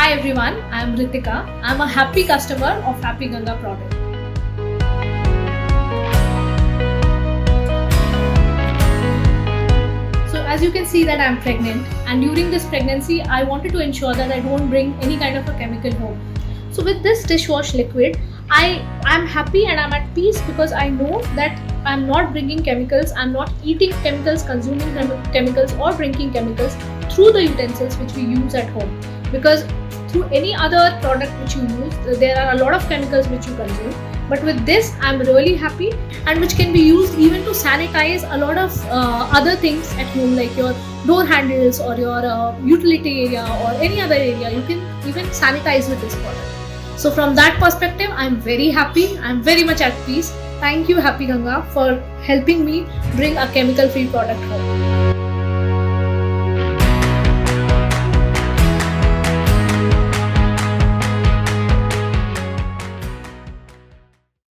Hi everyone, I am Ritika. I am a happy customer of Happy Ganga product. So as you can see that I am pregnant, and during this pregnancy I wanted to ensure that I don't bring any kind of a chemical home. So with this dishwash liquid, I am happy and I'm at peace because I know that I'm not bringing chemicals, I'm not eating chemicals, consuming chemicals or drinking chemicals through the utensils which we use at home. Because through any other product which you use, there are a lot of chemicals which you consume. But with this, I'm really happy, and which can be used even to sanitize a lot of other things at home, like your door handles or your utility area or any other area. You can even sanitize with this product. So from that perspective, I'm very happy. I'm very much at peace. Thank you, Happy Ganga, for helping me bring a chemical-free product home.